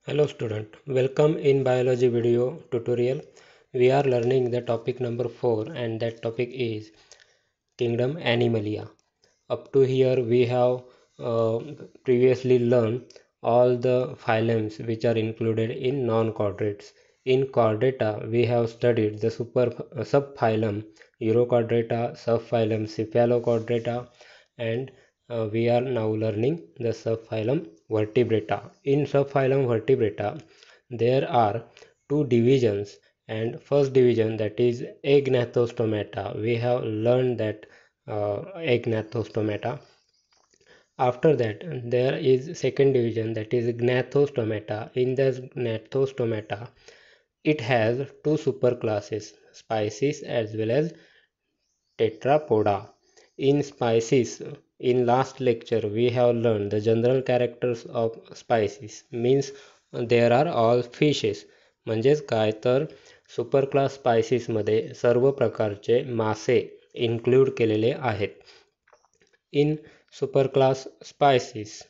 Hello student, welcome in biology video tutorial. We are learning the topic number 4 and that topic is kingdom Animalia. Up to here we have uh, previously learned all the phylums which are included in non-chordates. In chordata we have studied the subphylum Urochordata, subphylum Cephalochordata, and we are now learning the subphylum Vertebrata. In subphylum Vertebrata there are two divisions, and first division, that is Agnathostomata. We have learned that Agnathostomata. After that there is second division, that is Gnathostomata. In this Gnathostomata it has two superclasses, species as well as Tetrapoda. In species, in last lecture we have learned the general characters of species, means there are all fishes. म्हणजेच काय तर super class spices मध्ये सर्व प्रकारचे मासे include केलेले आहेत. In super class species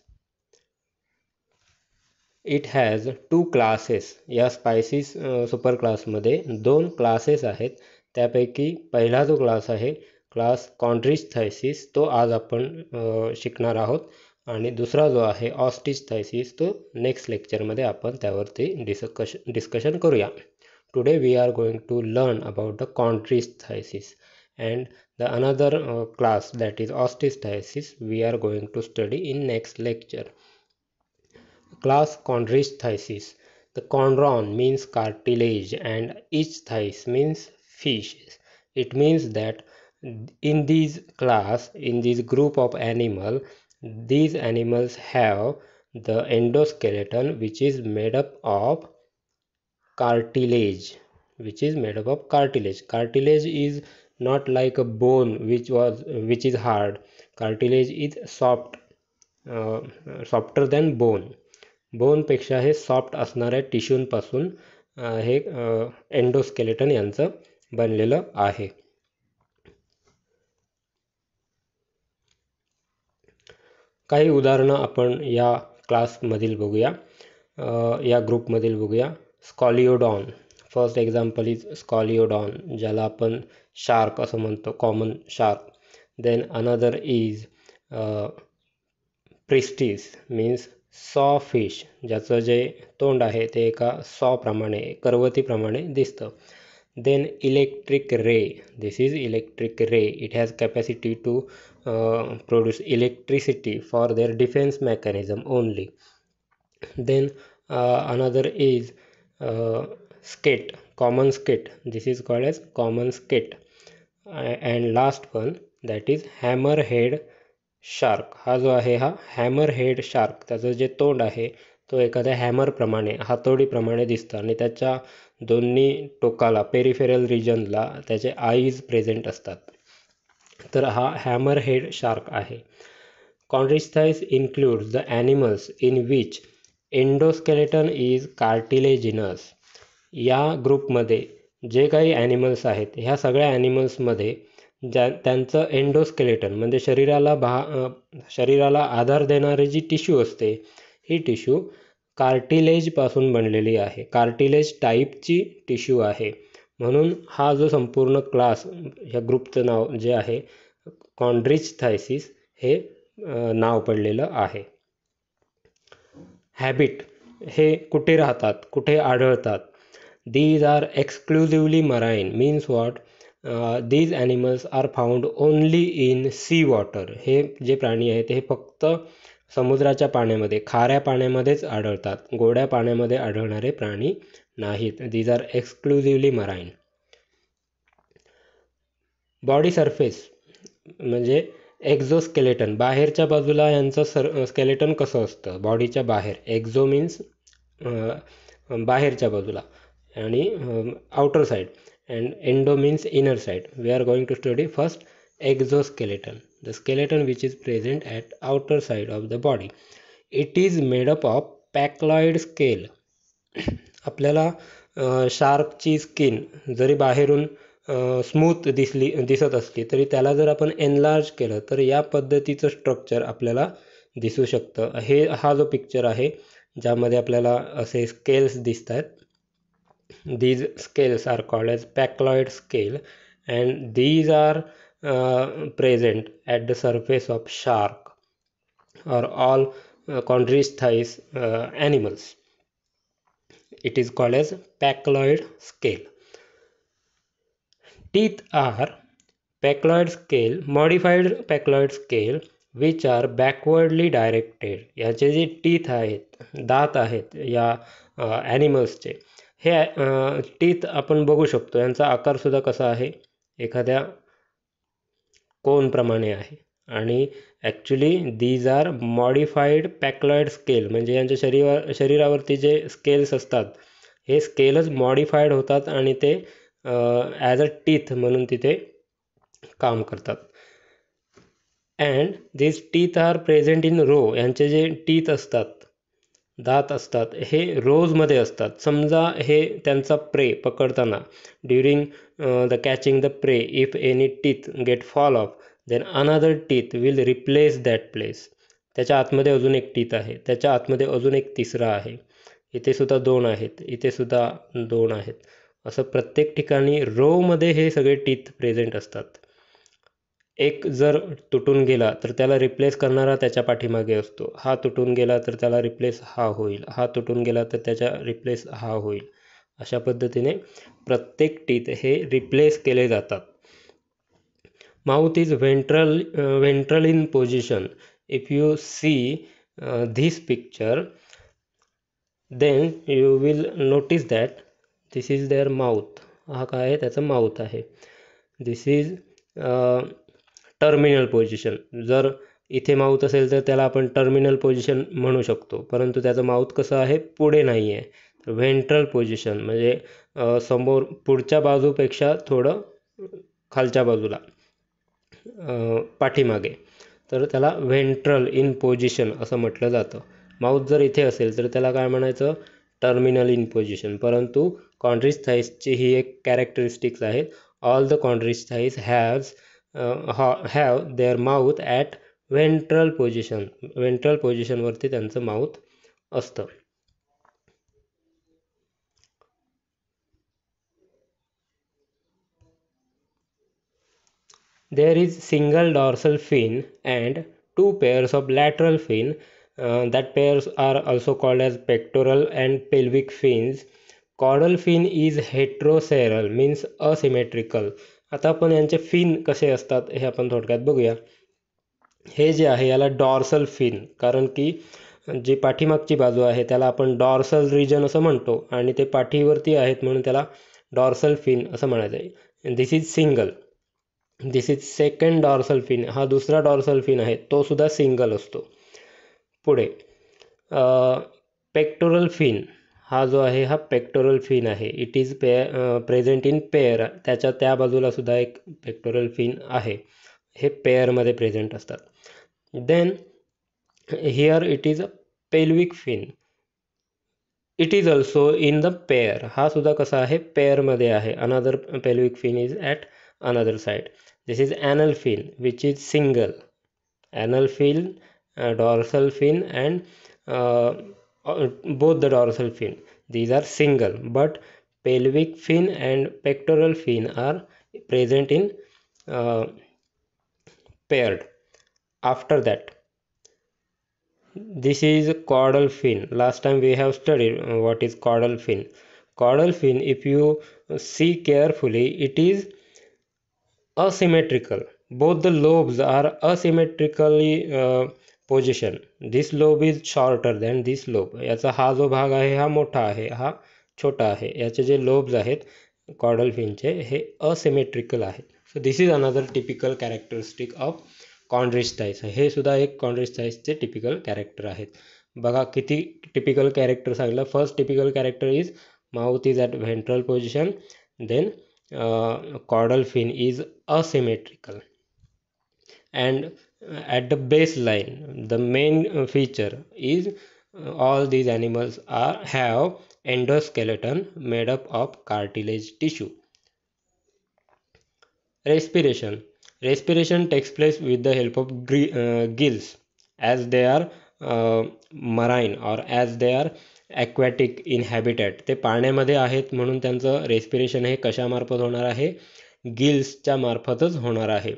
it has two classes. या स्पायसीस सुपर क्लासमध्ये दोन क्लासेस आहेत. त्यापैकी पहिला जो क्लास आहे क्लास कॉन्ड्रिचथायसिस, तो आज आपण शिकणार आहोत, आणि दुसरा जो आहे ऑस्टिचथायसिस, तो नेक्स्ट लेक्चरमध्ये आपण त्यावरती डिस्कशन करूया. Today we are going to learn about the chondrichthyes and the another class, that is osteostasis, we are going to study in next lecture. Class chondrichthysis. The chondron means cartilage and ichthys means fish. It means that in this group of animal, these animals have the endoskeleton which is made up of cartilage. Cartilage is not like a bone which is hard. Cartilage is softer than bone. बोनपेक्षा हे soft असणाऱ्या टिश्यूंपासून हे endoskeleton यांचं बनलेलं आहे. काही उदाहरणं आपण या क्लासमधील बघूया, या ग्रुपमधील बघूया. Scoliodon. First example is Scoliodon, ज्याला आपण शार्क असं म्हणतो, common shark. Then another is Pristis, means saw fish, ज्याचं जे तोंड आहे ते एका सॉ प्रमाणे, करवतीप्रमाणे दिसतं. Then electric ray. This is electric ray. It has capacity to produce electricity for their defence mechanism only. Then another is skate, common skate. This is called as common skate. And last one, that is hammerhead shark. हा जो आहे हा hammerhead shark. त्याचं जे तोंड आहे तो एखाद्या हॅमरप्रमाणे, हातोडीप्रमाणे दिसतं, आणि त्याच्या दोन्ही टोकाला, पेरिफेरल रिजनला त्याचे आईज प्रेझेंट असतात. तर हा हॅमरहेड शार्क आहे. Chondrichthyes includes the animals in which endoskeleton is cartilaginous. या ग्रुपमध्ये जे काही ॲनिमल्स आहेत, ह्या सगळ्या ॲनिमल्समध्ये त्यांचं एंडोस्केलेटन म्हणजे शरीराला आधार देणारी जी टिश्यू असते, ही टिश्यू कार्टिलेजपासून बनलेली आहे. कार्टिलेज टाईपची टिश्यू आहे. म्हणून हा जो संपूर्ण क्लास, ह्या ग्रुपचं नाव जे आहे कॉन्ड्रिचथायसिस, हे नाव पडलेलं आहे. हॅबिट. हे कुठे राहतात, कुठे आढळतात? These are exclusively marine. Means what? These animals are found only in sea water. हे जे प्राणी आहेत हे फक्त समुद्राच्या पाण्यामध्ये, खाऱ्या पाण्यामध्येच आढळतात. गोड्या पाण्यामध्ये आढळणारे प्राणी नाहीत. These are exclusively marine. Body surface म्हणजे एक्झोस्केलेटन. बाहेरच्या बाजूला यांचं स्केलेटन कसं असतं बॉडीच्या बाहेर? एक्झो मीन्स बाहेरच्या बाजूला, आणि outer side, and endo means inner side. We are going to study first exoskeleton, the skeleton which is present at outer side of the body. It is made up of pacloid scale. आपल्याला शार्कची skin जरी बाहेरून smooth दिसत असली तरी त्याला जर आपण enlarge केलं तर या पद्धतीचं स्ट्रक्चर आपल्याला दिसू शकतं. हा जो पिक्चर आहे ज्यामध्ये आपल्याला असे स्केल्स दिसतात. These scales are called as pacloid scale, and these are present at the surface of shark or all chondrichthyes animals. It is called as pacloid scale. Teeth are modified pacloid scale which are backwardly directed. याचे जे teeth आहेत, दात आहेत या ॲनिमल्सचे, हे teeth आपण बघू शकतो. यांचा आकार सुद्धा कसा आहे, एखाद्या कोनप्रमाणे आहे. आणि actually these are modified placoid scale, म्हणजे यांच्या शरीरावरती जे स्केल्स असतात हे स्केलच मॉडिफाईड होतात आणि ते ॲज अ टीथ म्हणून तिथे काम करतात. And this teeth are present in row. यांचे जे टीथ असतात, दात असतात, हे रोजमध्ये असतात. समजा हे त्यांचा प्रे पकडताना during the catching the prey, if any teeth get fall off, then another teeth will replace that place. त्याच्या आतमध्ये अजून एक टीथ आहे, त्याच्या आतमध्ये अजून एक तिसरा आहे, इथे सुद्धा 2 आहेत, इथे सुद्धा 2 आहेत. असं प्रत्येक ठिकाणी रोमध्ये हे सगळे टीथ प्रेझेंट असतात. एक जर तुटून गेला तर त्याला रिप्लेस करणारा त्याच्या पाठीमागे असतो. हा तुटून गेला तर त्याला रिप्लेस हा होईल, हा तुटून गेला तर त्याच्या रिप्लेस हा होईल. अशा पद्धतीने प्रत्येक टीथ हे रिप्लेस केले जातात. Mouth is ventral in position. If you see this picture, then you will notice that this is their mouth. हा काय आहे, त्याचं माउथ आहे. This is terminal position. जर इथे माउथ असेल तर त्याला आपण टर्मिनल पोझिशन म्हणू शकतो, परंतु त्याचं माउथ कसं आहे, पुढे नाही आहे. तर व्हेंट्रल पोझिशन म्हणजे समोर पुढच्या बाजूपेक्षा थोडं खालच्या बाजूला, पाठीमागे, तर त्याला व्हेंट्रल इन पोझिशन असं म्हटलं जातं. माउथ जर इथे असेल तर त्याला काय म्हणायचं, टर्मिनल इन पोझिशन. परंतु कॉन्ड्रिचथाइसची ही एक कॅरेक्टरिस्टिक्स आहेत. All the chondrichthyes have their mouth at ventral position. Ventral पोझिशनवरती त्यांचं माउथ असतं. There is single dorsal fin and 2 pairs of lateral fin. That pairs are also called as pectoral and pelvic fins. Caudal fin is heteroceral, means asymmetrical. आता आपण यांचे fin कसे असतात हे आपण थोडक्यात बघूया. हे जे आहे याला डॉर्सल फिन, कारण की जी पाठीमागची बाजू आहे त्याला आपण डॉर्सल रिजन असं म्हणतो आणि ते पाठीवरती आहेत म्हणून त्याला डॉर्सल फिन असं म्हणायचं आहे. This is single. This is second dorsal fin. हा दुसरा डॉर्सल फिन आहे, तो सुद्धा सिंगल असतो. पुढे पेक्टोरल फिन, हा जो आहे हा पेक्टोरल फिन आहे. It is present in pair. त्याच्या त्या बाजूला सुद्धा एक पेक्टोरल फिन आहे. हे पेअरमध्ये प्रेझेंट असतात. Then here it is a pelvic fin. It is also in the pair. हा सुद्धा कसा आहे, पेअरमध्ये आहे. Another pelvic fin is at another side. This is anal fin which is single. Anal fin, dorsal fin and both the dorsal fin, these are single, but pelvic fin and pectoral fin are present in paired. After that, this is caudal fin. Last time we have studied what is caudal fin. Caudal fin, if you see carefully, it is asymmetrical. Both the lobes are asymmetrically position. This lobe is shorter than this lobe. याचा हा जो भाग आहे हा मोठा आहे, हा छोटा आहे. याचे जे लोब्स आहेत कॉडल फिनचे हे असिमेट्रिकल आहेत. So this is another typical characteristic of chondrichthyes. हे सुद्धा एक कॉन्ड्रिचथाइसचे टिपिकल कॅरेक्टर आहेत. बघा किती टिपिकल कॅरेक्टर सांगितलं. First typical character is mouth is at ventral position, then caudal fin is asymmetrical, and at the baseline the main feature is all these animals have endoskeleton made up of cartilage tissue. Respiration takes place with the help of gills, as they are marine or as they are aquatic in habitat. ते पाण्यामध्ये आहेत म्हणून त्यांचं respiration हे कशामार्फत होणार आहे? गिल्सच्या मार्फतच होणार आहे.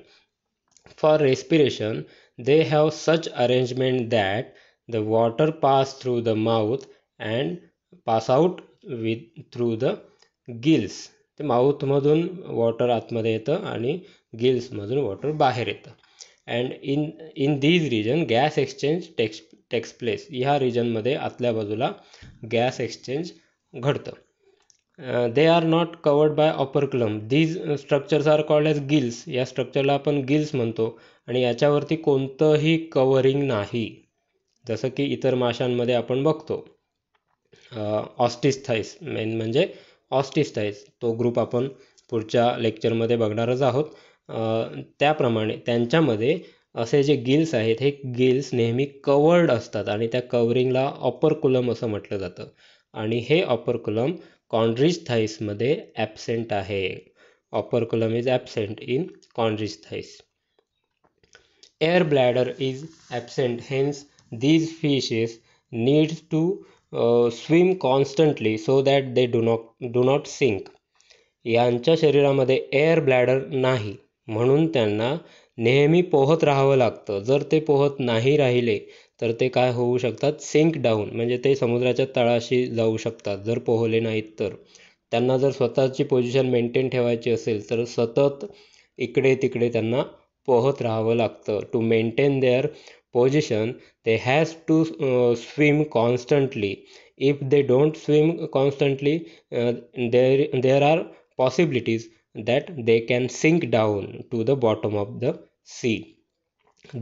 For respiration they have such arrangement that the water pass through the mouth and pass out through the gills. ते माउथमधून वॉटर आतमध्ये येतं आणि गिल्समधून वॉटर बाहेर येतं. And in these region gas exchange takes place. ह्या रिजनमध्ये आतल्या बाजूला गॅस एक्सचेंज घडतं. They are not covered by operculum. These structures are called as gills. या स्ट्रक्चरला आपण गिल्स म्हणतो आणि याच्यावरती कोणतंही कवरिंग नाही, जसं की इतर माशांमध्ये आपण बघतो. ऑस्टिस्थाईस मेन म्हणजे ऑस्टिस्थाईस, तो ग्रुप आपण पुढच्या लेक्चरमध्ये बघणारच आहोत. त्याप्रमाणे त्यांच्यामध्ये असे जे गिल्स आहेत हे गिल्स नेहमी कवर्ड असतात आणि त्या कवरिंगला ऑपरकुलम असं म्हटलं जातं आणि हे ऑपरकुलम कॉन्ड्रिचथाईसमध्ये ॲबसेंट आहे. Operculum is absent in chondrichthyes. Air bladder is absent, hence these fishes need to swim constantly so that they do not sink. यांच्या शरीरामध्ये एअर ब्लॅडर नाही म्हणून त्यांना नेहमी पोहत राहावं लागतं. जर ते पोहत नाही राहिले तर ते काय होऊ शकतात? सिंक डाऊन, म्हणजे ते समुद्राच्या तळाशी जाऊ शकतात जर पोहले नाहीत तर. त्यांना जर स्वतःची पोझिशन मेंटेन ठेवायची असेल तर सतत इकडे तिकडे त्यांना पोहत राहावं लागतं. To maintain their position they has to swim constantly. If they don't swim constantly there are possibilities that they can sink down to the bottom of the sea.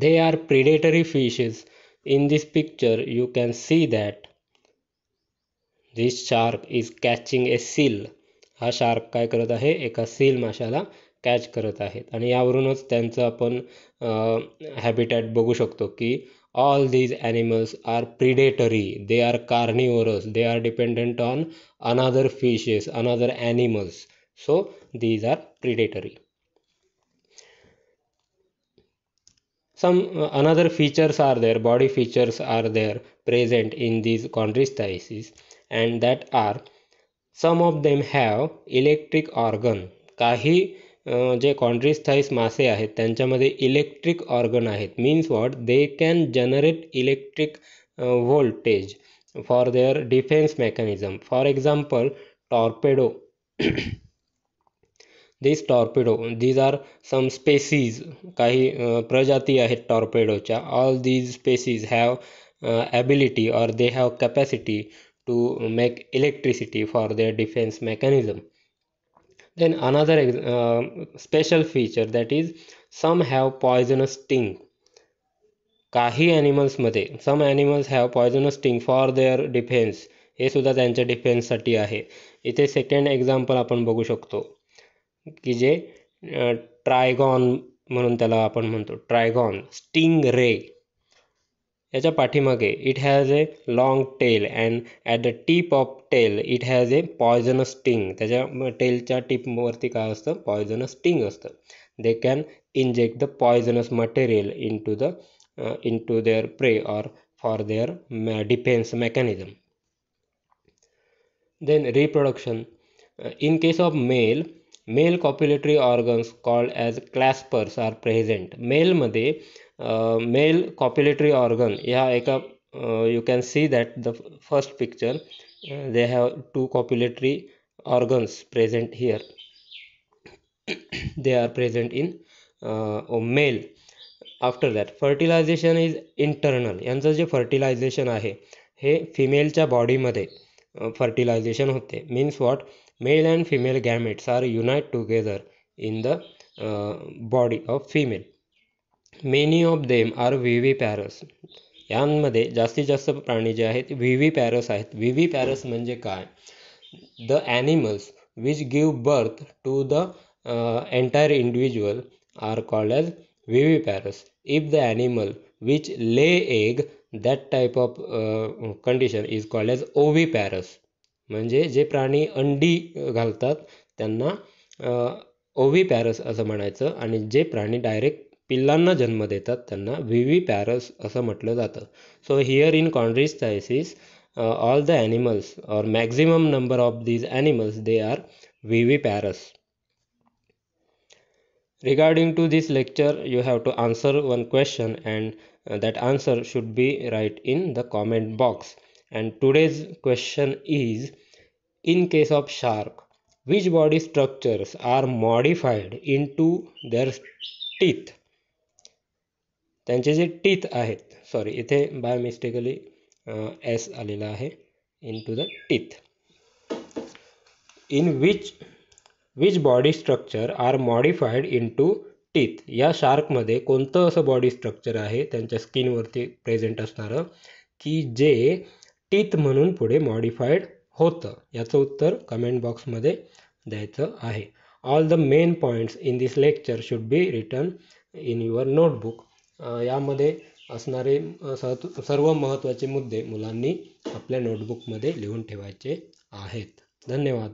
They are predatory fishes. In this picture you can see that this shark is catching a seal. हा shark काय करत आहे? एका seal माशाला catch करत आहेत आणि यावरूनच त्यांचं आपण हॅबिटॅट बघू शकतो की all these animals are predatory. They are carnivorous. They are dependent on another fishes, another animals. So these are predatory. Some another features are there, body features are there present in these chondrichthyes, and that are some of them have electric organ. काही जे कॉन्ड्रिचथाईस मासे आहेत त्यांच्यामध्ये electric organ आहेत. Means what? They can generate electric voltage for their defence mechanism. For example torpedo. these are some species. काही प्रजाती आहेत टॉर्पेडोच्या. all these species have ability or they have capacity to make electricity for their defense mechanism. Then another special feature, that is some have poisonous sting. काही ॲनिमल्समध्ये some animals have poisonous sting for their defense. हे सुद्धा त्यांच्या डिफेन्ससाठी आहे. इथे second example आपण बघू शकतो की जे ट्रायगॉन म्हणून त्याला आपण म्हणतो, ट्रायगॉन स्टिंग रे. याच्या पाठीमागे it has a long tail and at the tip of tail it has a poisonous sting. त्याच्या टेलच्या टिपवरती काय असतं? पॉयझनस स्टिंग असतं. They can inject the poisonous material into their prey or for their defense mechanism. Then reproduction. In case of male copulatory organs called as claspers are present. मध्ये male copulatory organ ह्या एका you can see that the first picture they have two copulatory organs present here. They are present in male. After that fertilisation is internal. यांचं जे fertilisation आहे हे फिमेलच्या बॉडीमध्ये fertilisation होते. Means what? Male and female gametes are unite together in the body of female. Many of them are viviparous. यांमध्ये जास्तीत जास्त प्राणी जे आहेत विव्हिपॅरस आहेत. विव्हिपॅरस म्हणजे काय? The animals which give birth to the entire individual are called as viviparous. If the animal which lay egg, that type of condition is called as oviparous. म्हणजे जे प्राणी अंडी घालतात त्यांना ओव्हिपॅरस असं म्हणायचं आणि जे प्राणी डायरेक्ट पिल्लांना जन्म देतात त्यांना विव्हिपॅरस असं म्हटलं जातं. So here in chondrichthyes all the animals or maximum number of these animals they are viviparous. Regarding to this lecture, you have to answer one question, and that answer should be right in the comment box. And today's question is, in case of shark, which body structures are modified into their teeth? त्यांचे जे teeth आहेत, sorry इथे bye mistakenly S आलेला आहे, in to the teeth. In which body structure are modified into teeth. या शार्कमध्ये कोणतं असं बॉडी स्ट्रक्चर आहे त्यांच्या स्किनवरती प्रेझेंट असणारं की जे टीथ म्हणून पुढे मॉडिफाईड होतं? याचं उत्तर कमेंट बॉक्समध्ये द्यायचं आहे. All the main points in this lecture should be written in your notebook. यामध्ये असणारे सर्व महत्त्वाचे मुद्दे मुलांनी आपल्या नोटबुकमध्ये लिहून ठेवायचे आहेत. धन्यवाद.